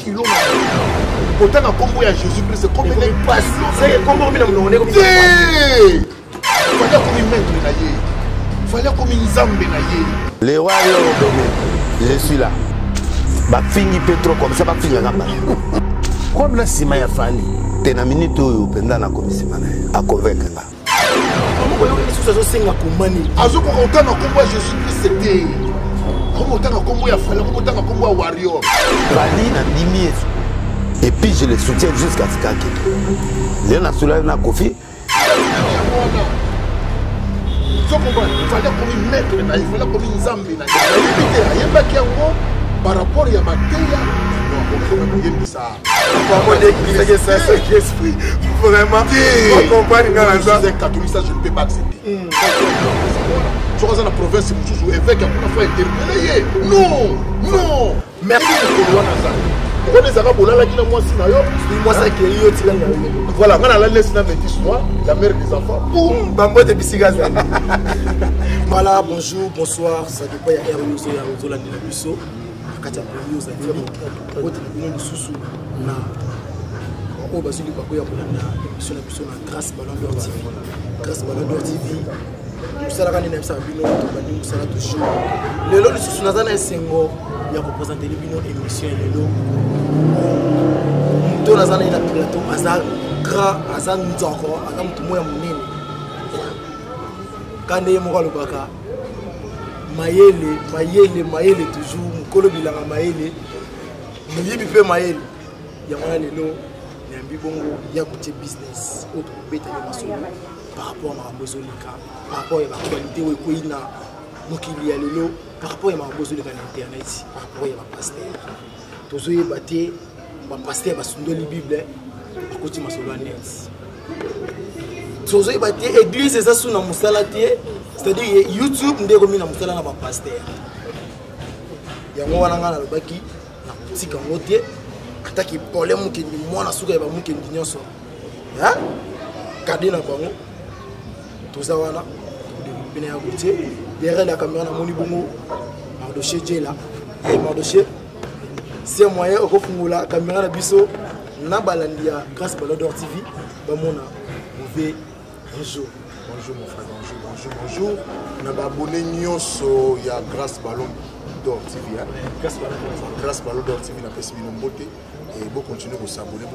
kilo pourtant na combo ya Jésus-Christ c'est combien de passe c'est combo mina mlongo ko fallait comme maître na yé fallait comme nzambe na yé les rois je suis là ba fingi Petro comme ça ba finga ngamba comme la sima ya fali tena minute oyo penda na komisima na a convaincre nga ko yo lisusu zo senga komani azoko otana combo ya Jésus-Christ c'était comme otana combo ya fallait comme otana combo ya warrior bali na ndimi et puis je le soutiens jusqu'à ce qu'il y ait un soulève na Kofi. Il fallait comme mettre, il fallait comme une zambe. Il y a par rapport à Matéa. Vraiment, on comprend ça. Je ne peux pas accepter. Tu vois, dans la province, je évêque à mon fois interpellé. Non, non. Merci pour on les arabes là qui moi si na yo moi ça qui yo tilanga voilà on a la laisse na 26 mois la mère des enfants boum bambo de bisigaza voilà bonjour bonsoir ça dépend ya Erozo ya Rozo la ndina biso kati ya Erozo za ndina wote bino lisusu na o basuli ba ko ya kolanda émission na biso na Grâce Ballon d'Or TV Grâce Ballon d'Or TV musala kana na bisa bino to bani musala toujours lelo lisusu na zana esengo ya représenter bino émission lelo to na zana ina plateau azar grand azan nzoko azam tumoya munene kande mo kalobaka mayele toujours mukolo bilanga mayele muyibi pe mayele ya mwana lelo nyambi bongo ya côté business autre beta ya masolo par rapport à Mabozolika par rapport à la qualité où il y a mokili ya lelo par rapport à Mabozolika na internet par rapport à pasteur tozoye baté ba pasteur basundoli bible à côté masolo net tozoye baté église eza suna musala té c'est-à-dire YouTube ndeko mina musala na ba pasteur yango wana ngana lobaki na tika ngote ataki problème mukendi mwana suka ya ba mukendi nyonso ha kadi na bango toza wana bina ya côté derrière la caméra na moni bongo Mardoché Djela et Mardoché c'est moyen au fungula caméra na biso na balandi ya Grâce Ballon d'Or TV ba mona mauvais bonjour mon frère bonjour na ba abonné nyonso ya Grâce Ballon d'Or TV Grâce Ballon d'Or TV na pesi bino mbote et bon continuer à s'abonner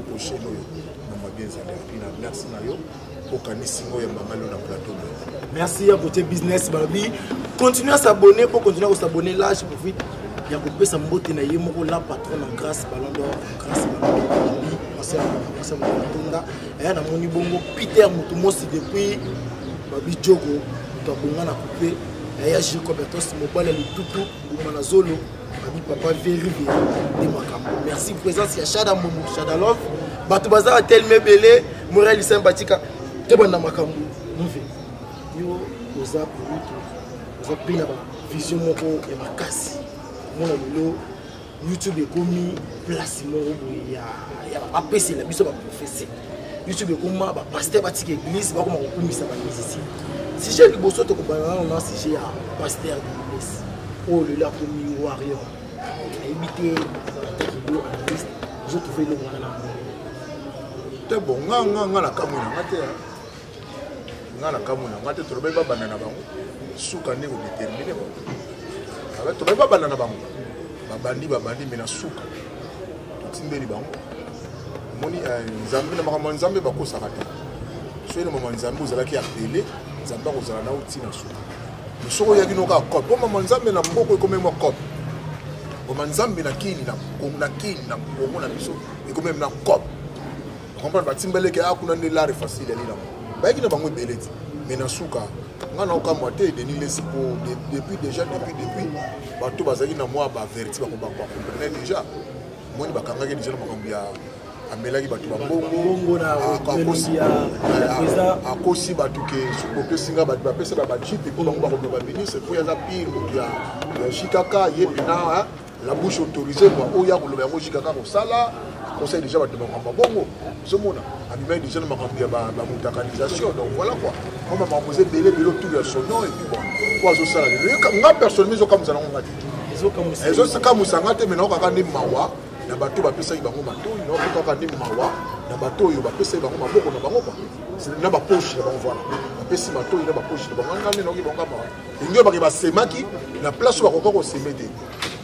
pour chaîne na bien merci na yo pour kanisingo ya mamalo na plateau merci à côté business babi continuez à s'abonner pour continuer à s'abonner là je profite ya ko pesa mbote na ye moko la patron na Grâce Ballon d'Or Grâce Ballon d'Or merci à et na moni bongo Peter Mutumosi depuis babi Jogo to bonga na couper et ya Gilles Cobertos mobile le tutu ngoma na zolo babi papa vérifié de makambo merci présence ya Shada Momo Shada Love batu baza telme belé Morel sympathique te bana makambo nove yo oza produit oza pina ba vision moko ya makasi mona lelo YouTube ekomi place moko ya apesi la biso ba professeur YouTube ekoma ba pasteur ba tike église ba koma kokumisa ba musicien si j'ai liboso to ko bana na si j'ai pasteur d'église oh le la komi warrior éviter kido artiste je trouve le mwana na te bon nga la kamuna ngate nga la kamuna ngate to ba banana bango suka ne ko déterminer ba avec to ba banana bango babandi mena suka to timbeli bango moni nzambe na makambo nzambe bakosa kate so ene makambo nzambe ozalaki appelé nzambe kozala na utina suka soko yaki no ka code po makambo nzambe na mboko ekomema code makambo nzambe na kini na kongo na biso ekomema na code comprendre batimbeleke akuna ne la facile ali na ba ki na bango beleti mais na suka ngana okamwa te Denis Lesipo depuis bato bazaki na moi ba verti ba comprendre déjà moi ni bakanga ke déjà makambo ya amelaki bato ba bongo na akosi bato ke suko singa bato ba pesa ba chip ko bango ba ko ba ministre pour ya za pire ya Chikaka yepina la bouche autorisée moi oya ko lo ya Chikaka ko sala conseil déjà va te makambo bongo ce mona abimai déjà na makambo ya ba mutakanisation donc voilà quoi on m'a posé belé tout de son nom et puis bon quoi zo sala le nga personne mais zo comme ça ngati ezo comme ça ngate mais na ka ka ni mawa na bato bapesaki bango matoi na okokaka nde mawa na bato oyo bapesaki bango maboko na bango na bapoche na bango voilà bapesi matoi na bapoche na bango ngane naoki bango mawa ingi oyo bake basemaki na place oyo bakoka koseme te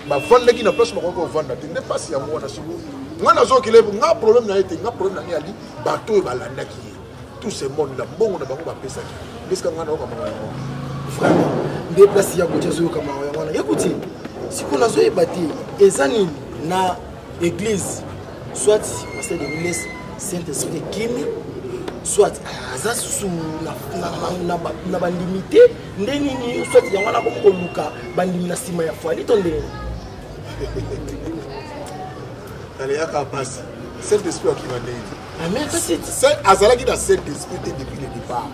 bavandaki na place oyo bakoka kovanda te nde mpasi yango wana siko nga nazokile nga problème na ye te nga problème na ye ali bato oyo balandaki ye tout ce monde na mbongo na bango bapesaki eska nga naokama yango vraiment nde place ya kotia zoyokama yango wana ekuti siko nazoyeba te eza nini na église soit pasteur de l'église Saint-Esprit kimi soit aza susu na bandimité nde nini soit yango wana kokoluka bandimi na nsima ya fali to ndenge aleyaka pasi Saint-Esprit akima ndenge amen kasi azalaki na Saint-Esprit te depuis le départ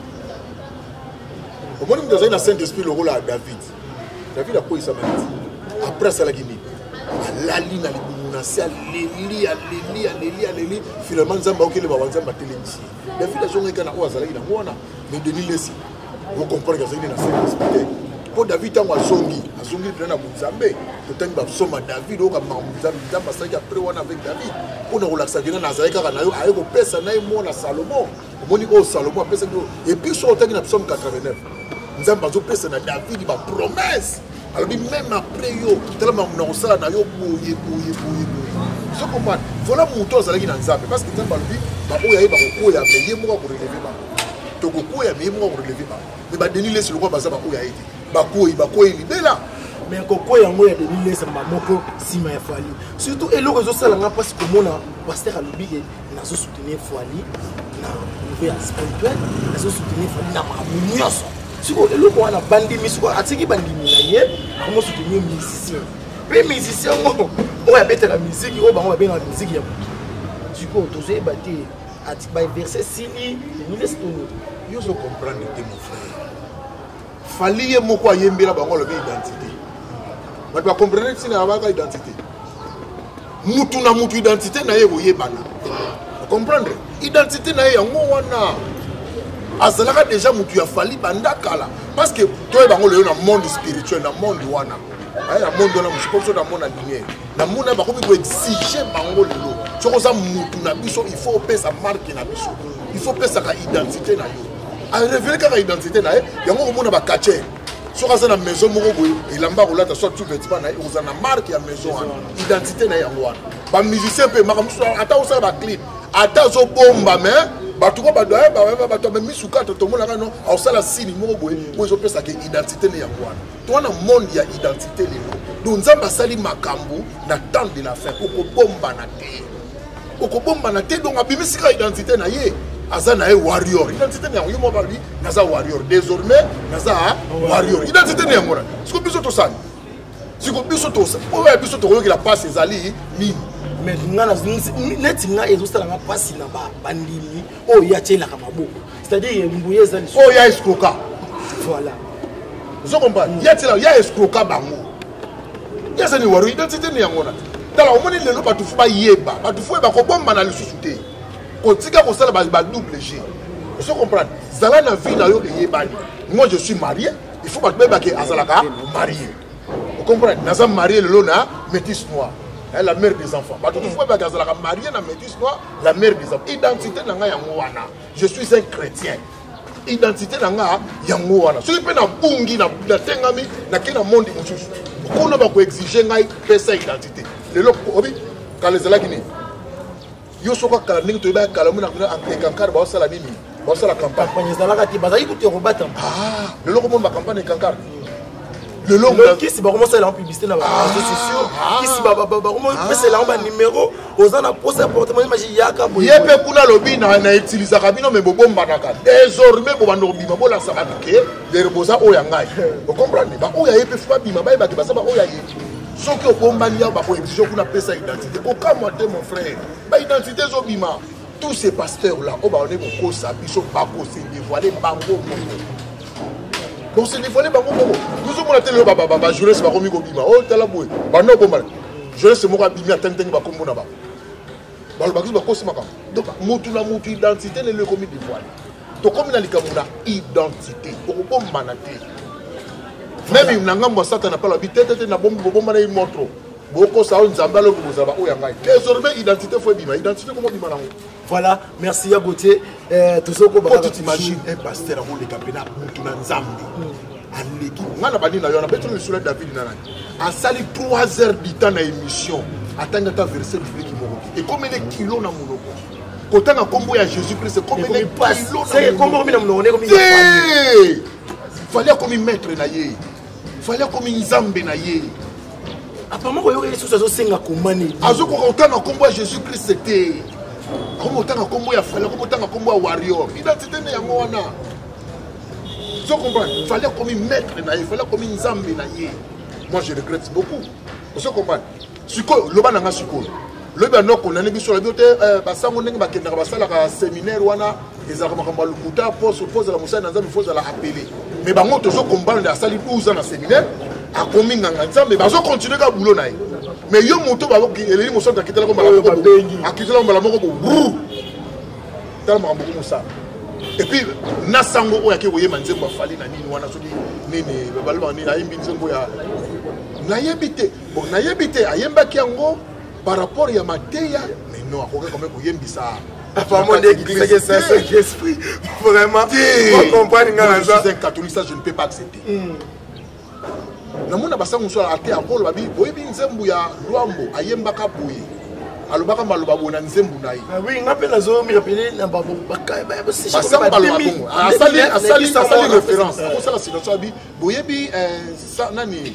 omoni mutu azali na Saint-Esprit lokola ya David akoyisa maniti après asalaki nini alali na libumu na se aleli finalement nzambe aokele bawa nzambe atelemisi David azongaki na oyo azalaki nango wana mais denis lesi okomprendre azalaki na Saint-Esprit te mpo David ntango azongi mpena na bonzambe totangi basoma David okamaka nzambe asalaki après wana avec David mpona kolakisa kena na azalaki kaka na yo aye kopesa na ye mwana Salomo omoni oyo Salomo apesaki oyo epuis so otangi na psaume 89 nzambe azopesa na David bapromese alobi même après yo tellement na kosala na yo boye sokomana voilà moto azalaki na nzambe parce que nzambe alobi baoyo ayeba kokoya me ye moko akoreleve bango tokokoya me ye moko akoreleve bango me badeni lesi lokwa baza baoyo aye te bakoyi libela mais kokoya yango ya deni lesi moko nsima ya fali surtout eloko ezosalanga mpasi komona paster alobi ke nazosoutenir fali na niveau ya spirituel nazosoutenir fali na makambo nyonso siko eloko wana bandimi siko atiki bandimi na ye akomosoutenir musicien mpe musicien ngo oyo abetaka musiki oyo bango babengaka musiki ya motu siko tozoyeba te ati baverse sili denilesi toni yo ozokomprendre te mon frère fali ye moko ayembela bango alobi identité bato bakomprendre ntina babaka identité mutu na mutu identité na ye koyebana comprendre identité na ye yango wana azalaka déjà mutu ya fali banda kala parce que toye bango leyo na monde spirituel na monde wana aye na monde wana musiposo na monde na lumière na monde bakomi koexige bango lelo soki oza mutu na biso il faut opesa marque na biso il faut opesaka identité na yo arevele kaka identité na ye yango komona bakacher soki aza na maison moko boye elamba kolata soit tout vêtement na ye oza na marque ya maison wana identité na ye yango wana bamusicien mpe makambo mosusu ata osala baclip ata azobomba mais bato ko bato bamisuka tomonaka no aosala sini moko boye po ezopesaka identité ne yango wana to wana monde ya identité lelo donc nzambe asali makambo na temps de la fin okobombana te donc abimisika identité na ye aza na ye warrior identité ne yango ye mo balobi naza warrior désormais naza warrior identité ne yango wana siko biso tosali siko biso tosali oyo ya biso tokoyokela pasi ezali nini mais neti nga ezosalanga mpasi na bandimi oyo yatielaka maboko c'est-à-dire mbuye eza liso oyo ya escroka voilà ozokomprendre ya escroka bango yazani waro identité ne yango wana tala omoni lelo bato fo bayeba kobomba na lisusu te kotika kosala badouble g ozokomprendre zala na vie na yo eyebani moi je suis marié il faut bato bayebake azalaka marié okomprendre naza marié lelo na métis noir la mère des enfants. La mariée na métis noire, la mère des enfants. Identité nanga yangoana. Je suis un chrétien. Identité nanga yangoana. Ce qui peut na bungi na tengami na kina monde mususu. Ko na ba ko exiger ngai pesa identité. Le loko obi kalezala gini. Yo soka kala ningi to ba kala muna kankar ba osala nini? Ba osala campagne. Campagne zala kati bazali kuto ko batamba. Ah, le loko mon ba campagne kankar. Le long qui si va commencer la publicité dans les réseaux sociaux qui si va commencer la numéro aux en poste apportement imagine yaka boye yepe kuna lobi na utiliser kabino mais bobo mbanaka désormais bo bando bima bo la sabake les rebosa o yangai vous comprenez ba o ya yepe fuba bima ba ba ba o ya yepe soki okombani ya ba ko exige kuna pesa identité aucun moté mon frère ba identité zo bima tous ces pasteurs là o ba on est ko sa biso ba ko se dévoiler bango donc c'est dévoilé bango bango nous sommes la télé baba jeunesse ba komi ko bima o tala boy ba no bomba jeunesse mo ka bima tenteng ba kombo na ba ba ba ko se makam donc mutu na mutu identité ne le komi dévoilé to komi na likamuna identité ko bomba na te même na ngambo sata na pala bitete na bomba na montre Beaucoup ça on zambalo ko bozaba o yanga. Désormais identité faut bima, identité comment bima nango. Voilà, merci à Gauthier. Tozoko Quand tu t'imagines un pasteur on le kapena mutu na nzambe. Aleki. Ngana bani na yona beto sur David nana. A sali 3 heures du temps na émission. Attendre ta verset biblique moko. Et combien de kilos na monoko. Quand on a combo à Jésus-Christ, c'est combien de kilos. C'est combien de kilos. Il fallait comme un maître naïe. Il fallait comme un zambe naïe. Apparemment, il y a des choses à faire. Quand on a combo à Jésus-Christ, c'était. Comme autant à combo à Fala, comme autant à combo à Warrior. L'identité n'est pas moi. Tu comprends? Il fallait comme un maître naïe. Il fallait comme un zambe naïe. Moi, je regrette beaucoup. Tu comprends? Suko, le bananga suko. Le banok on a mis sur la beauté, basango ndenge bakenda basala ka séminaire wana ezaka makambo lukuta pose la musa na nzambe faut la appeler. Mais bango tozo combattre na sali 12 ans na séminaire a komi nganga nzambe bazo continuer ka boulot nae. Mais yo moto ba ko eleli moso ta kitela ko mala ko akitela ko mala moko ko tala makambo ko musa. Et puis na sango o yake boyema nzembo afali na nini wana soki nini balba ni ayimbi nzembo ya na yebite bon na yebite ayemba kiango par rapport à Matéa, mais non, à quoi comme vous ça. Apparemment, c'est un esprit. Vraiment, vous comprenez, je suis un catholique, ça je ne peux pas accepter. Namuna basa musala ate akolo babi boyebi nzembu ya Luambo ayemba kabuye. Alobaka maloba bona nzembu nayi. Ah oui, ngapela zo mi rappeler na babo baka ba c'est ça ba bongo. Asali référence. Ko sala situation abi boyebi ça nani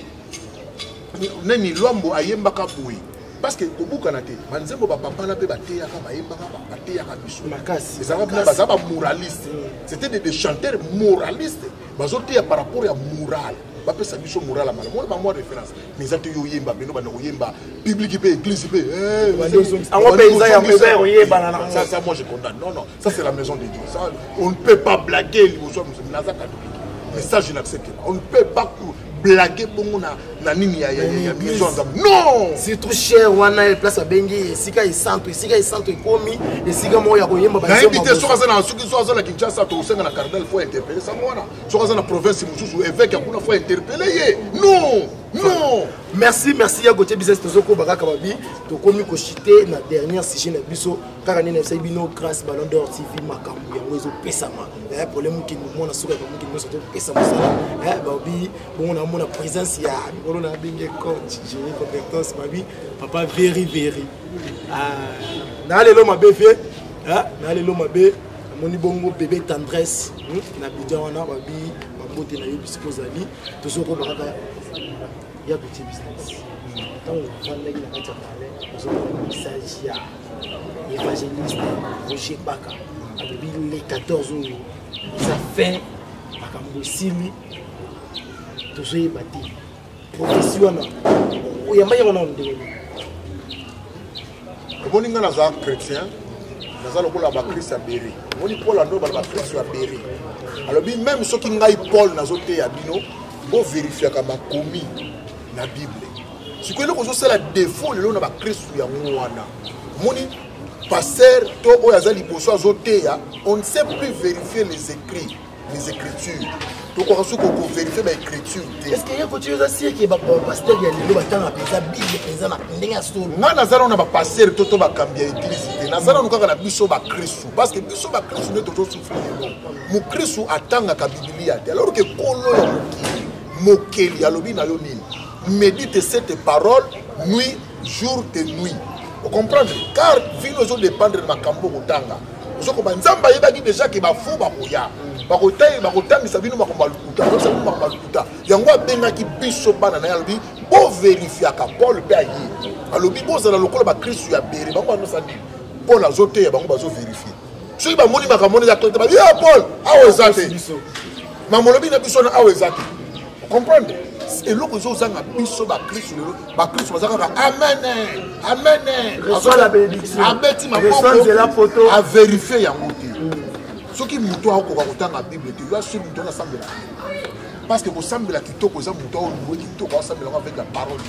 Luambo ayemba kabuye. Parce que au bout canate, manzembo ba papa na pe bateya ka bayemba ka bateya ka biso. Makasi. Ça va moraliste. C'était des chanteurs moralistes. Bazoteya par rapport à moral. Ba pe sa biso moral à mal. Moi ba moi référence. Mais ça te yo yemba beno ba no yemba public pe église pe. En paysan ya paysan oyeba na. Ça moi je condamne. Non, ça c'est la maison de Dieu. Ça on ne peut pas blaguer l'immotion musulman na catholique. Mais ça je n'accepte pas. On ne peut pas blaguer pour na nini ya maison nzambe. Non, c'est trop cher wana place à bengi sika isanto komi esika mo ya koyemba ba. Na invité soka za na suki soka na Kinshasa to senga na cardinal faut interpeller ça wana. Soka za na province mususu évêque akuna faut interpeller ye. Non. Merci à Gauthier Business Tozoko Baraka Babi. To komi ko chité na dernière sujet na biso kaka nene sa bino grâce Ballon d'Or TV makambu yango ezo pesama. Problème ki mo na suka ko mo soto pesama ça. Babi bon na mona présence ya on a bien coach génie compétence Babi papa very. Na lelo mabefie. Na lelo mabe moni bongo bébé tendresse na bidon wana Babi babote na yo bisiko zali Tozoko Baraka. Il y a petit business. Quand on vend les message, il y a l'évangéliste Roger Baka. Les 14 euros. Ça fait Simi. Tout ça est bâti. Professionnel. Il y a un nom de. Bon, il y a un chrétien. Nous allons voir la crise à Béry. On dit Paul a nous la crise à Béry. Alors, même ceux qui n'ont pas Paul dans les Abino, pour vérifier qu'il a commis la Bible. Si vous avez un défaut, vous avez Christ. Moni pasteur, on ne sait plus vérifier les écrits, les écritures. Donc on peut vérifier les écritures. Est-ce qu'il y a quelque chose aussi qui est pasteur qui a la Bible, on a pasteur toto ba kambia église. Nazara nous na biso ba Christ parce que biso ba Christ ne toujours souffrir. Mu Christ atanga ka Biblia alors que kolo ya mokeli alobi na yo nini. Médite cette parole nuit, jour et nuit. Vous comprenez? Car vie nous dépendre de ma cambo kotanga. Vous comprenez? Nzamba yebaki déjà que ba fou ba koya. Ba kotanga sabino makomba lukuta. Donc sabino makomba lukuta. Yango abengaki biso bana na yalobi bo vérifier ka Paul pe ayi. Alobi bo zala lokola ba Christ ya beri. Bango no sandi. Paul azote ya bango bazo vérifier. Soki ba moni makamoni ya tote ba ya Paul awo ezate. Mamolobi na biso na awo ezate. Vous comprenez? Et l'autre chose, c'est amen. Reçois la bénédiction. Reçois la photo. À vérifier. Ce qui est la Bible, tu dois suivre l'ensemble. Parce que vous semblez avec la parole.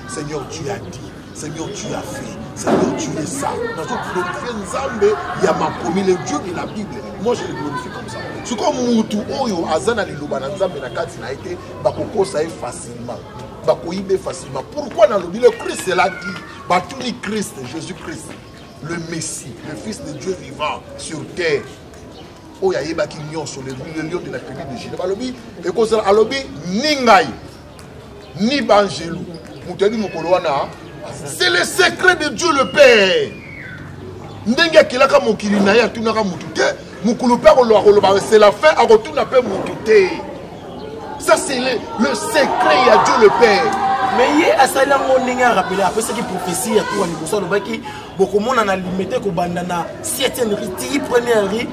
Seigneur, tu as dit. Seigneur, tu as fait. Seigneur, tu es ça. Dans notre glorifier Nzambe, il y a ma promis le Dieu de la Bible. Moi, je le glorifie comme ça. C'est comme Moutou Oyo, Azana Lilouba, Nzambe, Nakati, n'a été, Bakoko, ça est facilement. bakoyibe facilement. Pourquoi dans le Christ c'est là qui batuli Christ, Jésus-Christ, le Messie, le Fils de Dieu vivant sur terre. Oh ya yeba ki nyon sur le lion de la tribu de Juda. Balobi et cause alobi ni ngai ni bangelou. Mutani mokolo wana. C'est le secret de Dieu le Père. Ndenge kilaka mokili na ya tunaka mutute, mokolo père oloba c'est la fin a retourne après mutute. Ça c'est le secret il y a Dieu le Père. Mais il asali ngo ndenge a rappelé après ce qui prophétie à toi ni boso lobaki beaucoup monde na limité ko bandana 7e rite première rite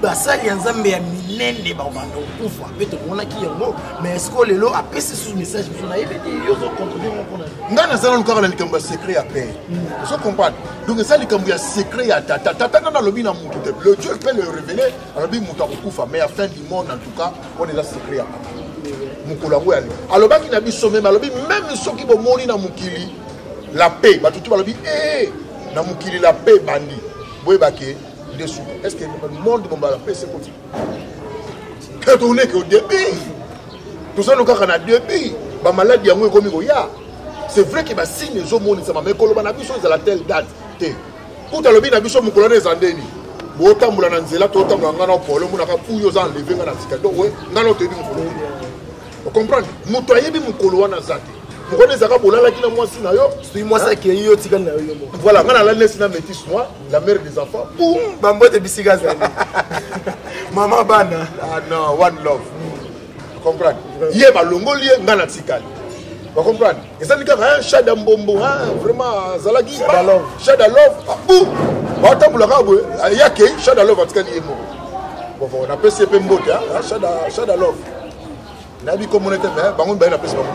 basali nzambe ya minene ba bando kufa beto mona ki yango mais est-ce que lelo après ce message vous na yebeti yo zo comprendre mon pona ngana zala nkaka na likambo secret ya paix vous comprenez donc ça likambo ya secret ya tata na lobi na mutu te le Dieu peut le révéler alobi mutu akufa mais à fin du monde en tout cas on est là secret ya papa mukula ngo yali alobaki na biso même alobi même soki bo moni na mukili la paix batutu balobi na mukili la paix bandi boye baké dessus. Est-ce que le monde va la paix c'est possible? Quand on est au début, tout ça nous avons un début, la maladie est comme ça. C'est vrai que les signes sont monés, mais quand on a vu à la telle date, pour te le dire, on a vu mon colonel Zandeni. Autant que l'on a dit, autant que l'on a problème, on a fouillé aux enlevés dans la cité. Donc, on a tenu mon colonel. Vous comprenez? Nous avons mon colonel Zandeni. Vous connaissez ça, vous avez dit moi ça qui est voilà, quand la laisse la métisse moi, la mère des enfants, boum, bambo de bisigas. Maman bana. Ah non, one love. Vous comprenez? Hier ma longo lié ngana tikali. Vous comprenez? Et ça dit que un chat d'ambombo, vraiment zalagi. Chat de love, boum. Bah tant pour le rabou, il y a que chat de love en tikali est mort. Bon, on appelle c'est peu mbote, chat de love. Nabi comme on était, bangon ben appelle c'est bangon.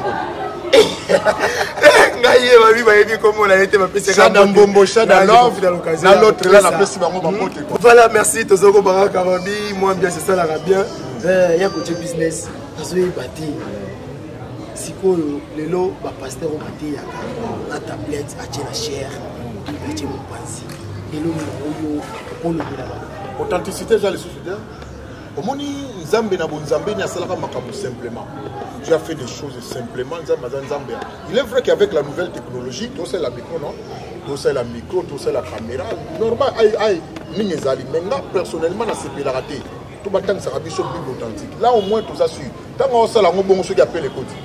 Voilà, merci Tozoko Baraka Rabi, moi bien c'est ça la bien. Il y a côté business, si le lot va passer au matin, la tablette, la chair, authenticité dans les sociétés. Au moins, Nzambe na bonzambe ni asalaka makambo simplement. Tu as fait des choses simplement. Il est vrai qu'avec la nouvelle technologie, tout c'est la micro, non? Tout c'est la micro, tout c'est la caméra. Normal, mais personnellement, c'est la raté. Tout le temps, ça a été authentique. Là, au moins, tout ça suit. Tant qu'on sait la bon qui appelle les côtés.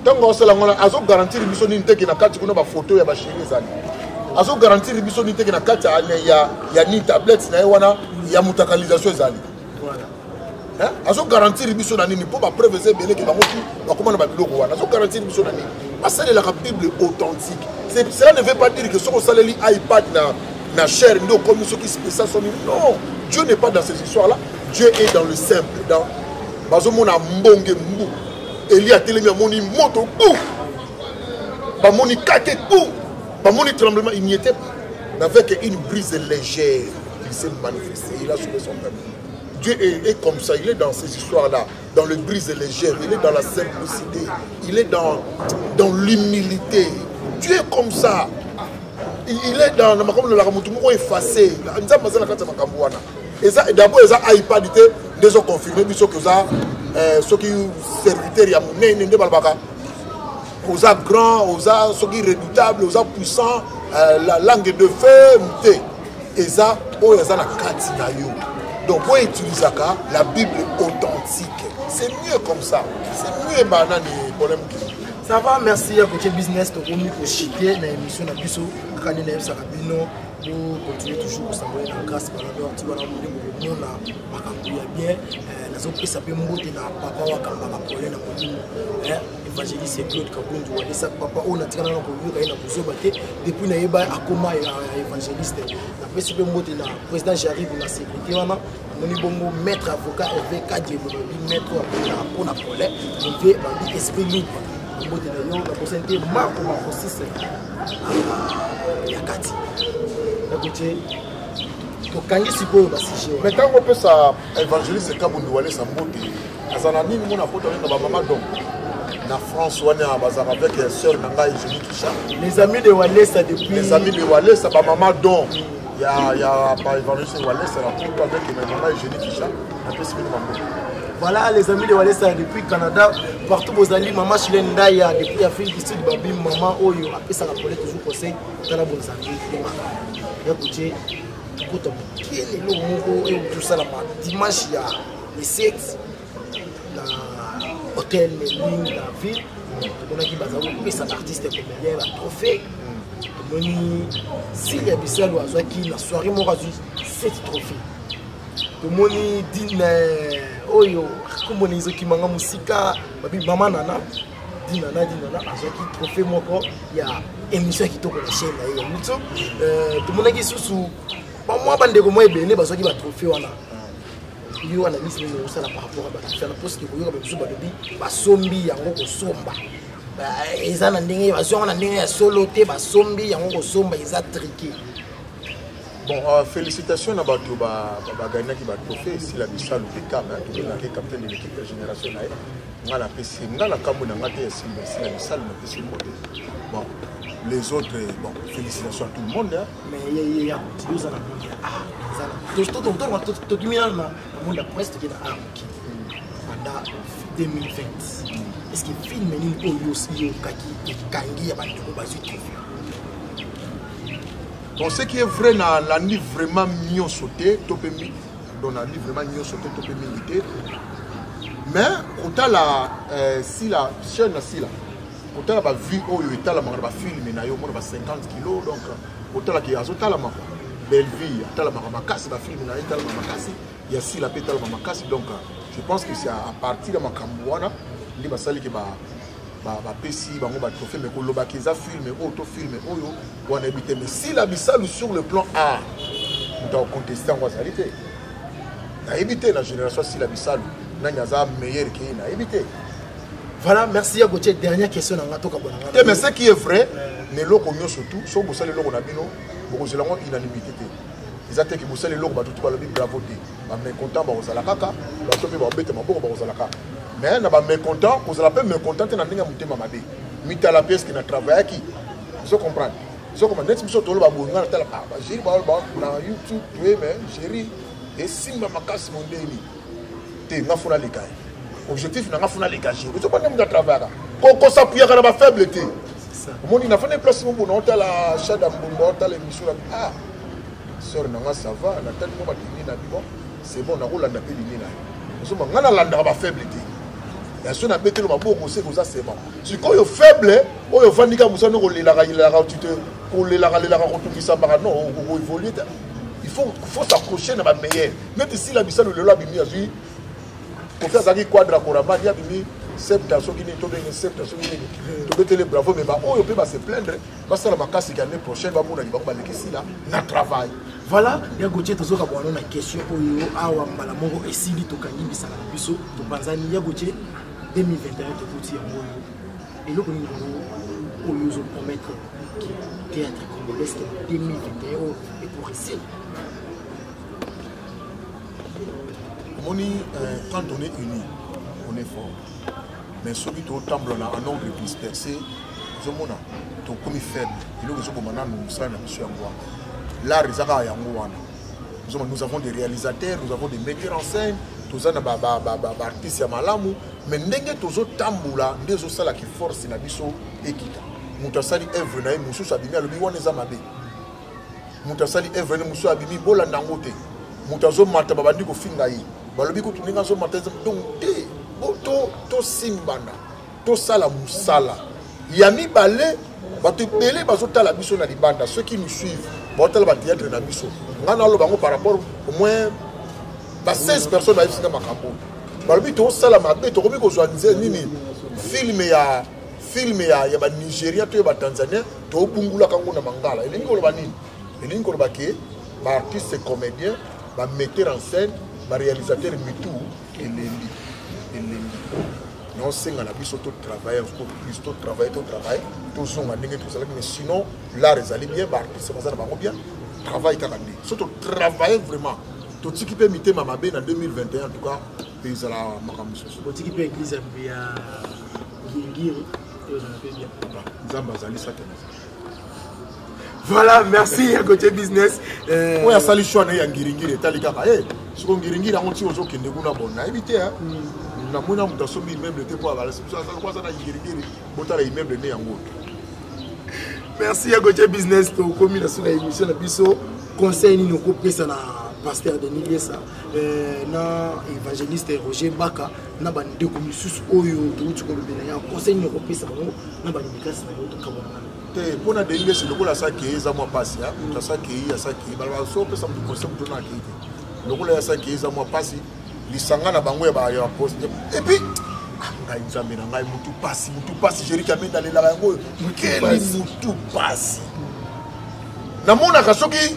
Tant qu'on sait la azo garantir les missions n'inté qui n'a qu'à tirer ma photo ya bachiri zali. Azo garantir les missions n'inté qui n'a qu'à ya ni tablette na wana ya mutakalisation zali. Voilà. Azo garantir les missions nani pour ma preuve c'est bien que bamoki ba comment ba biloko wana. Azo garantir les missions nani. Parce que la Bible authentique. Cela ne veut pas dire que ce qu'on saleli iPad na chair ndo comme ceux qui spécial son non. Dieu n'est pas dans ces histoires là. Dieu est dans le simple dans bazomona mbonge mbu. Eli a télé moni moto bou. Ba moni kate bou. Ba moni tremblement il n'y était pas. Avec une brise légère, il s'est manifesté, il a sauvé son peuple. Dieu est comme ça, il est dans ces histoires-là, dans le brise légère, il est dans la simplicité, il est dans l'humilité. Dieu est comme ça. Il est dans le makambo la ramutumo effacé. Nzamba za nakata makambo wana. Et ça d'abord ça iPad était déjà confirmé biso que ça ceux qui serviteurs ya munene nde balbaka. Aux a grands, aux a ceux qui redoutables, aux a puissants, la langue de feu, et ça, oh, ça na kati na yo. Donc, pour utiliser la Bible authentique, c'est mieux comme ça. C'est mieux banane problème. Ça va, merci à côté business, donc on est chité dans l'émission de Bisso, Kanine Sarabino, pour continuer toujours à s'envoyer dans la grâce, tu vas nous dire que nous bien, nous avons pris sa bien monter dans papa wa kamba problème na modimo. Évangéliste Claude Kabundu et ça papa on a tiré dans le na kuzobaté depuis na yeba akoma évangéliste. Après ce bien monter na président j'arrive na sécurité wana moni bongo maître avocat Hervé Kadje maître pour na problème, on veut ba esprit libre. Mbote na yo na posente marko ma posise ya kati écoutez to kangi siko ba sije mais quand on peut ça évangéliste Kabundu wale sa mbote azana nini mona poto na ba mama donc na France wana bazara avec sœur nanga Eugénie Kisha les amis de Walesa depuis les amis de Walesa ba mama donc il y a pas évangéliste Walesa la coupe avec ma maman Eugénie Kisha un peu ce que maman Voilà les amis de Walesa depuis Canada, partout vos amis, maman Chilène Ndaya, depuis l'Afrique du Sud, Babi, maman Oyo, après ça rappelait toujours conseil, dans la bonne santé, écoutez, qui est le mot et tout ça là, dimanche, il y a les 7, l'hôtel, les lignes, la ville, on a qui va mais c'est un artiste comédien, un trophée. S'il y a des salles qui la soirée, moi, j'ai 7 trophées. Tomoni dine oyo komoni zoki manga musika babi mama nana dinana azaki trophée moko ya émission qui toko la chaîne na ye muto tomona ki susu ba mwa bandeko mo ebele bazaki ba trophée wana yo wana mise ni osala par rapport à ba faire la poste ko yo ba biso ba dobi ba sombi yango ko somba ba eza na ndenge bazonga na ndenge ya solo te ba sombi yango ko somba eza triqué. Bon, félicitations à Batou Bagana qui va trophée si la Bissau le PK, mais tout le capitaine de l'équipe de génération là, on a la PC, on a la Cameroun, on a la si la Bissau le PC modèle. Bon, les autres, bon, félicitations à tout le monde. Mais il y a deux ans, tout le monde a presque qui est pendant 2020. Est-ce qu'il filme une aussi qui kangi ya bantu bazu trophée? Bon, ce qui est vrai, la ni vraiment mieux sauté, topé dans la ni vraiment mieux sauté, topé milité. Mais quand la si la chaîne si la quand la vie au état la maraba film na yo mona 50 kg donc quand la qui azota la maraba belle vie ta la maraba kasi ba film na état la maraba kasi il y a si la pétale maraba kasi donc je pense que c'est à partir de ma camboana ndi basali ki ba PC, ba trophée, mais qu'on l'a qu'ils a filmé, auto-filmé, on a habité. Mais si la Bissau sur le plan A, on a contesté en réalité. On a évité la génération si la Bissau, on a meilleur qu'il a évité. Voilà, merci à Gauthier. Dernière question. Mais ce qui est vrai, les lots qu'on surtout, sauf que les lots qu'on a mis, beaucoup de gens unanimité. Ils ont dit que les lots, tout le monde bravo. Mais content, on a la caca, on a la caca. Mais on a mécontent, vous avez mécontent, on a mis à la pièce qui n'a travaillé qui. Vous comprenez? Vous comprenez? Si vous avez j'ai YouTube, chérie, et si je casse mon déni, tu es un les gars. Objectif, tu es un les gars. Vous comprenez? Vous travaillez. Quand ça peut y avoir une faiblesse. Mon il a fait des placements pour nous, la chaîne de l'émission. Ah, sœur, ça va, c'est bon, on a roulé la paix. Vous comprenez? On a la faiblesse. Il y a ceux qui ont été c'est bon. Si quand vous faible, vous avez fait des choses, vous il faut s'accrocher dans la meilleure. Même si la mission de l'État a vu, pour faire ça, quadra, il y a mis 7 personnes qui sont les bravo, mais on peut se plaindre. Parce que l'année prochaine, on a travail. Voilà, il y a Gauthier qui a une question. Il y a un esili to kangi bisala biso to Tanzanie. Il y a Gauthier 2021 to Gauthier et le nous nous promettre que le théâtre congolais 2021 est pour ici. Quand on est unis, on est fort. Mais celui qui est en ordre dispersé, je m'en ai ton commis faible. Il y a nous avons des réalisateurs, nous avons des metteurs en scène, tous les artistes mais nous avons tamboula, nous avons qui force na biso ekita. Mutasali œuvre na musu sabimi alobi wana eza mabe. Mutasali œuvre na musu abimi bola ndangote. Mutazo mata babandi ko finga yi. Balobi ko tuninga zo mata donc te to simbana. To sala musala. Yami balé bato belé bazotala biso na libanda ceux qui nous suivent bazotala ba théâtre na biso ngana lo bango par rapport au moins 16 personnes ba isinga makambo balobi to sala mabe to komi ko joaniser nini film ya ba Nigeria to ba Tanzania to bungula kango na mangala elingi ko ba nini elingi ko ba ke ba artiste comédien ba metteur en scène ba réalisateur mitou elengi non c'est un abus tout travail plus tout travail tout sont en ligne tout ça mais sinon l'art est allé bien c'est ça va bien travail quand même surtout travailler vraiment tout ce qui peut imiter Mama Ben en 2021 en tout cas ils la makamuso tout ce qui peut église bien ngiri Zamba zali ça Voilà, merci à côté business. Oui, à sali choix na yangiringiri talikaka. Eh, ce qu'on giringiri on tient aux qui ne goûtent bon. Na éviter hein. Na mona muta sobi immeuble te pour avoir. C'est ça quoi ça na giringiri. Bota la immeuble ne yango. Merci à côté business pour commis la sur l'émission la biso conseil ni ko pesa na pasteur Denis Liesa na évangéliste Roger Baka na ba ndeko misusu oyo to ko bena ya conseil ni ko pesa na ba nikasi na yo to kabona. Pour la délivrance, le coup la saké, ça m'a passé. La saké, la saké. Balba so pe ça me conseille de donner à qui. Le coup la saké, ça m'a passé. Les sanga na bangwe ba ya poste. Et puis, ngai nzambe na ngai mutu passé, j'ai dit qu'il dans les labango. Quel mutu passé. Na mona kasoki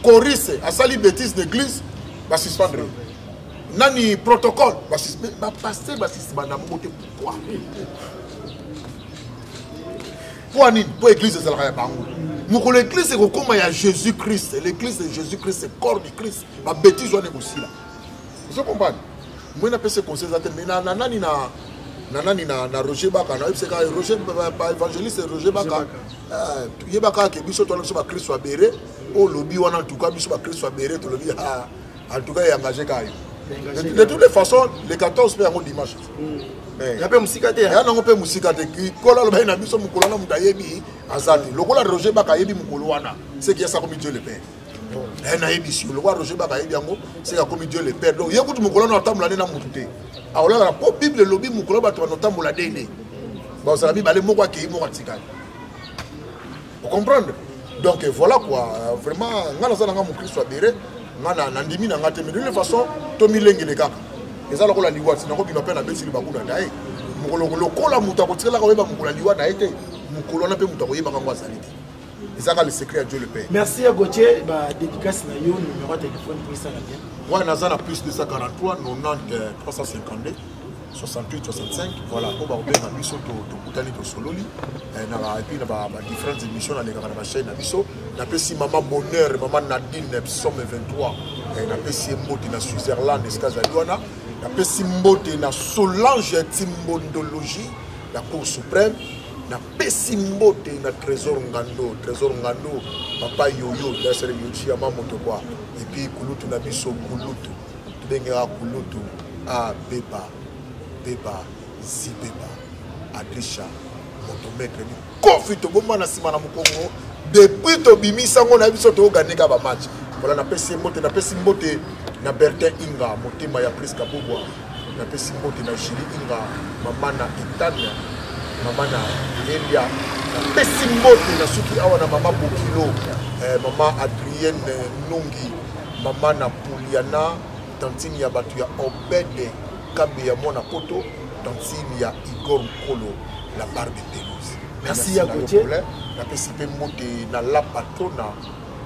choriste a sali bêtise d'église, va suspendre. Nani protocole, va suspendre. Ba passer, va suspendre na moté pourquoi? Pour l'église de Zalrayabango. Pour l'église, c'est comme il y a Jésus-Christ. L'église de Jésus-Christ, c'est le corps de Christ. La bêtise, on est aussi là. Vous comprenez? Moi, je peux conseiller ça. Mais na Roger Baka. Roger évangéliste Roger Baka. Il y a Baka qui est sur Christ soit béré. Au lobby, en tout cas, sur Christ soit béré. En tout cas, il est engagé. De toutes les façons, les 14 peut avoir dimanche. Il y a pas de musique. Il y a pas de musique. Il y a pas de musique. Il y a Roger Baka c'est qui est ça comme Dieu le Père. Le roi Roger Baka c'est comme Dieu le Père. Donc il y a beaucoup de Moukolana dans le temps. Alors là, la Bible, le lobby Moukolana dans le temps. Bon, c'est la Bible, elle est moua qui est moua tigane. Vous comprenez? Donc voilà quoi. Vraiment, on a mon Christ soit béré. On a nandimi na ngate. Mais de toute façon, Tommy Lengue les gars. Et ça, la liwa, c'est encore qui m'appelle la bête sur le bagou d'un daï. Le cola moutabotire là, on va la liwa n'a été. Mon colonne peut moutabouiller par un salé. Et ça, le secret à Dieu le Père. Merci à Gauthier. Dédicace na yo, numéro de téléphone pour ça. Ouais, Nazana plus de 143, 90, 352, 68, 65. Voilà, pour va bien à Bisso, to Koutani, to Sololi. Et puis, il y a différentes émissions dans la chaîne à Bisso. On appelle si Maman Bonheur, Maman Nadine, Somme 23. On appelle si Mbote na Switzerland, Escazadouana. On appelle si Mbote na Solange Timbondologie, la Cour suprême. Na Pessimbote na Trésor Ngando, Papa Yoyo, Dasser Yochi, Amamoto quoi. Et puis Kulutu na Bisso, Kulutu, Bengera Kulutu, A Beba, Zibeba, Adrisha, Motomètre, Kofi Toboma na Simana Mukongo, depuis Tobimi Sango na Bisso to gagner ba match. Voilà na Pessimbote na Bertin Inga, Motema ya Pris Kabobwa, na Pessimbote na Chili Inga, Mamana Itania. Maman Elia, Pessimbote na suki awa na maman Bokilo, maman Adrienne Nungi, maman na Pouliana, tantine ya batu ya Obede, Kabe ya Mona Poto, tantine ya Igor Mkolo, la barbe pelouse. Merci à Gauthier. Na Pessimbote na la patrona,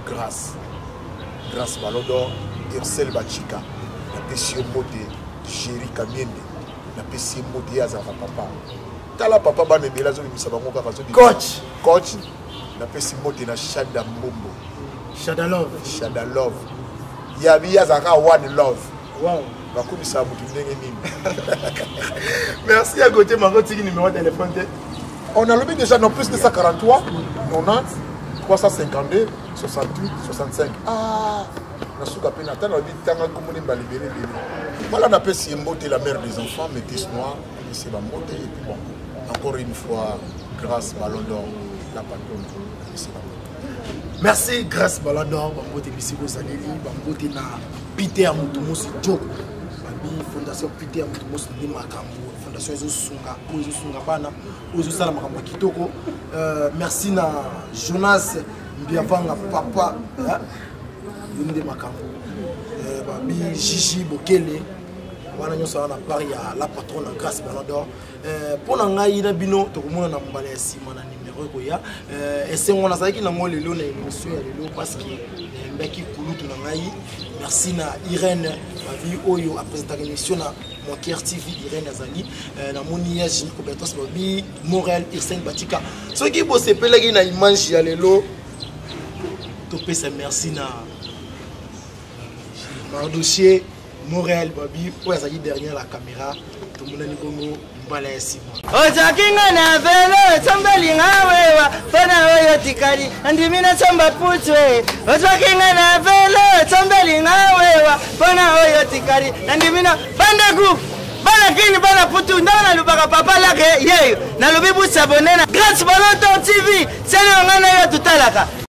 grâce Balodor, Ircel Bachika, na Pessimbote, Jerry Kamiende, na Pessimbote Azara Papa. Tala papa bane bela zo bimisa bango kaka zo coach na pesi mote na Shada Mbombo Shada Love ya biya zaka one love wow bakumisa mutu ndenge nini. Merci à côté Margot tiki numéro de téléphone. On a le déjà non plus de 143 90 352 68 65. Ah na suka pena tana bi tanga komoni ba libéré bébé. Voilà na pesi mbote la mère des enfants métis noir c'est ba mbote et puis bon. Encore une fois, grâce Ballon d'Or, la patronne. Merci, grâce Ballon d'Or, Bambote Bissiko Saleli, Bambote na Peter Moutoumous Djoko, Fondation Peter Moutoumous Nimakambo, Fondation Ozosunga Bana, Ozosala Makambo Kitoko. Merci na Jonas Mbiavanga Papa, Yunde Makambo, Babi Gigi Bokele. Wana nyonso wana pari ya la patronne grâce Ballon d'Or. Pour ngai na bino to komona na mbala ya sima na numéro ko ya esengo na zaki na ngo lelo na émission ya lelo parce que mbaki kulutu na ngai. Merci na Irène bavi oyo a présenté l'émission na Moker TV Irène Azali na moni ya Jini Kobetos babi Montréal Irsen Batika. Soki bo sepelaki na image ya lelo to pesa merci na Mardossier Montréal Babi, pour les derrière la caméra, tout le monde est mbala ya nsima ozakinga na velo sombelinga wewa mpona oyo tikali andimina somba putwe ozakinga na velo sombelinga wewa mpona oyo tikali andimina bandaku bana kini bana putu ndanga nalubaka papa lake yeyo nalobi busabone na Grâce Ballon d'Or TV sele ngana yo tutalaka